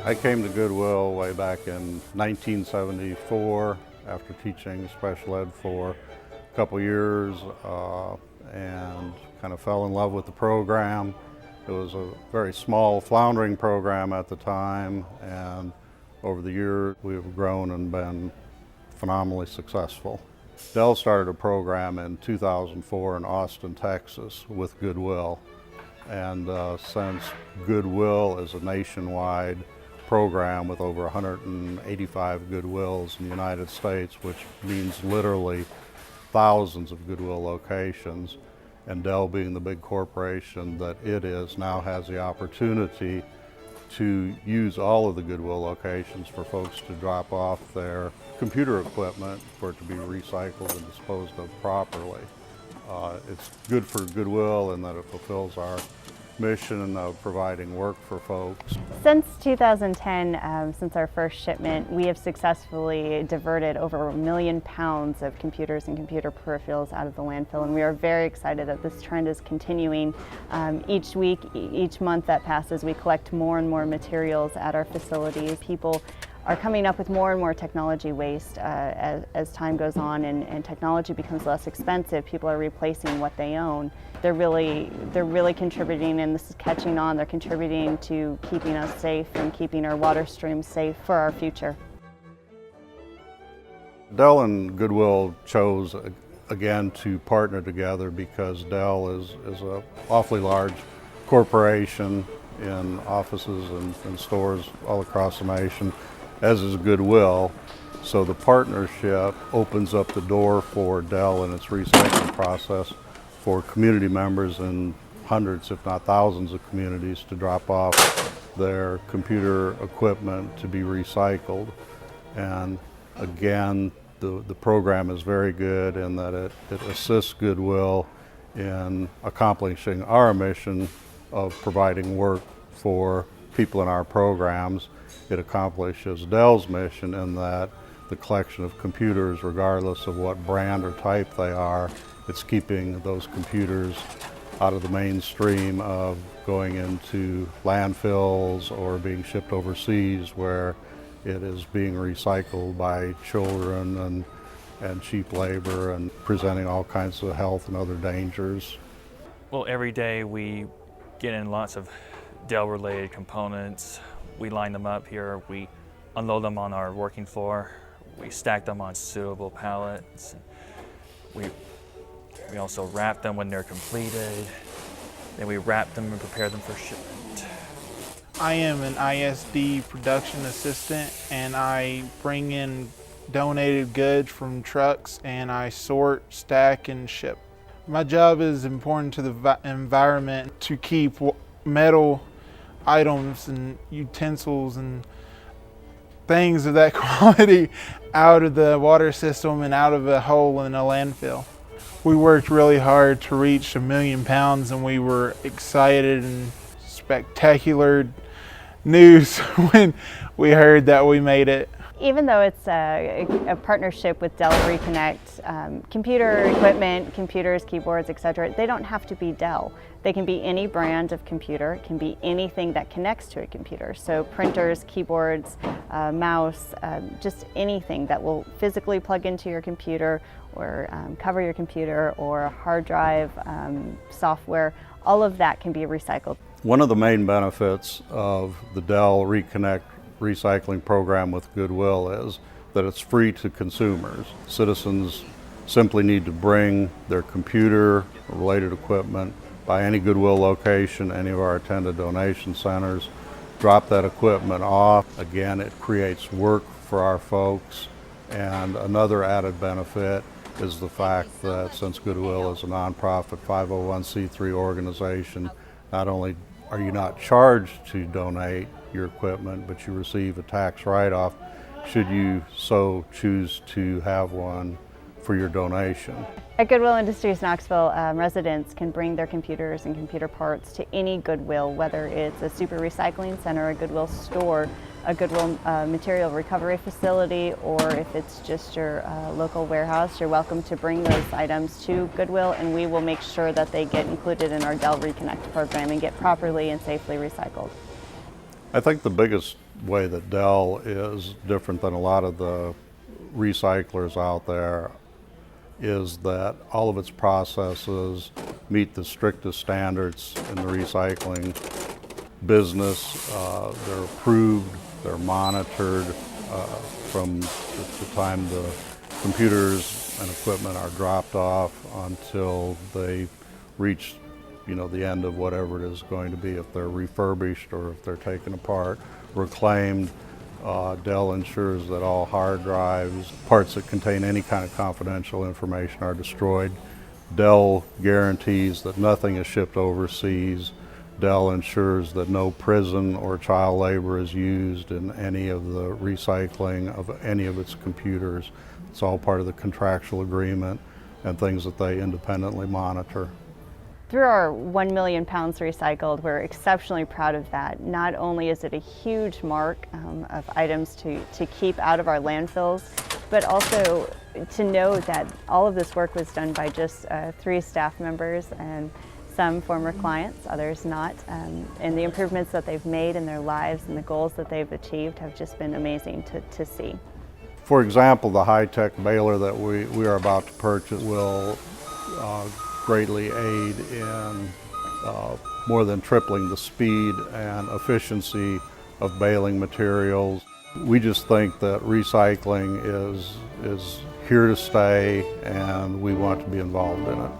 I came to Goodwill way back in 1974 after teaching special ed for a couple years and kind of fell in love with the program. It was a very small, floundering program at the time, and over the years we've grown and been phenomenally successful. Dell started a program in 2004 in Austin, Texas with Goodwill, and since Goodwill is a nationwide program with over 185 Goodwills in the United States, which means literally thousands of Goodwill locations, and Dell being the big corporation that it is, now has the opportunity to use all of the Goodwill locations for folks to drop off their computer equipment for it to be recycled and disposed of properly. It's good for Goodwill in that it fulfills our mission of providing work for folks. Since 2010, since our first shipment, we have successfully diverted over 1 million pounds of computers and computer peripherals out of the landfill, and we are very excited that this trend is continuing. Each week, each month that passes, we collect more and more materials at our facilities. People are coming up with more and more technology waste as time goes on and technology becomes less expensive. People are replacing what they own. They're really contributing, and this is catching on. They're contributing to keeping us safe and keeping our water streams safe for our future. Dell and Goodwill chose again to partner together because Dell is an awfully large corporation in offices and stores all across the nation, as is Goodwill. So the partnership opens up the door for Dell and its recycling process for community members in hundreds, if not thousands of communities to drop off their computer equipment to be recycled. And again, the program is very good in that it assists Goodwill in accomplishing our mission of providing work for people in our programs. It accomplishes Dell's mission in that the collection of computers, regardless of what brand or type they are, it's keeping those computers out of the mainstream of going into landfills or being shipped overseas where it is being recycled by children and cheap labor and presenting all kinds of health and other dangers. Well, every day we get in lots of Dell-related components. We line them up here, we unload them on our working floor, we stack them on suitable pallets. We also wrap them when they're completed, then we wrap them and prepare them for shipment. I am an ISD production assistant, and I bring in donated goods from trucks and I sort, stack, and ship. My job is important to the environment to keep metal items and utensils and things of that quality out of the water system and out of a hole in a landfill. We worked really hard to reach 1 million pounds, and we were excited and spectacular news when we heard that we made it. Even though it's a partnership with Dell Reconnect, computer equipment, computers, keyboards, etc., they don't have to be Dell. They can be any brand of computer. It can be anything that connects to a computer. So printers, keyboards, mouse, just anything that will physically plug into your computer or cover your computer, or a hard drive, software, all of that can be recycled. One of the main benefits of the Dell Reconnect recycling program with Goodwill is that it's free to consumers. Citizens simply need to bring their computer or related equipment by any Goodwill location, any of our attended donation centers, drop that equipment off. Again, it creates work for our folks, and another added benefit is the fact that since Goodwill is a nonprofit 501c3 organization, not only are you not charged to donate your equipment, but you receive a tax write-off should you so choose to have one for your donation. At Goodwill Industries Knoxville, residents can bring their computers and computer parts to any Goodwill, whether it's a super recycling center, a Goodwill store, a Goodwill material recovery facility, or if it's just your local warehouse. You're welcome to bring those items to Goodwill, and we will make sure that they get included in our Dell Reconnect program and get properly and safely recycled. I think the biggest way that Dell is different than a lot of the recyclers out there is that all of its processes meet the strictest standards in the recycling business. They're approved, they're monitored from the time the computers and equipment are dropped off until they reach the end of whatever it is going to be, if they're refurbished or if they're taken apart, reclaimed. Dell ensures that all hard drives, parts that contain any kind of confidential information are destroyed. Dell guarantees that nothing is shipped overseas. Dell ensures that no prison or child labor is used in any of the recycling of any of its computers. It's all part of the contractual agreement and things that they independently monitor. Through our 1 million pounds recycled, we're exceptionally proud of that. Not only is it a huge mark of items to keep out of our landfills, but also to know that all of this work was done by just 3 staff members, and some former clients, others not. And the improvements that they've made in their lives and the goals that they've achieved have just been amazing to see. For example, the high-tech baler that we are about to purchase will greatly aid in more than tripling the speed and efficiency of baling materials. We just think that recycling is here to stay, and we want to be involved in it.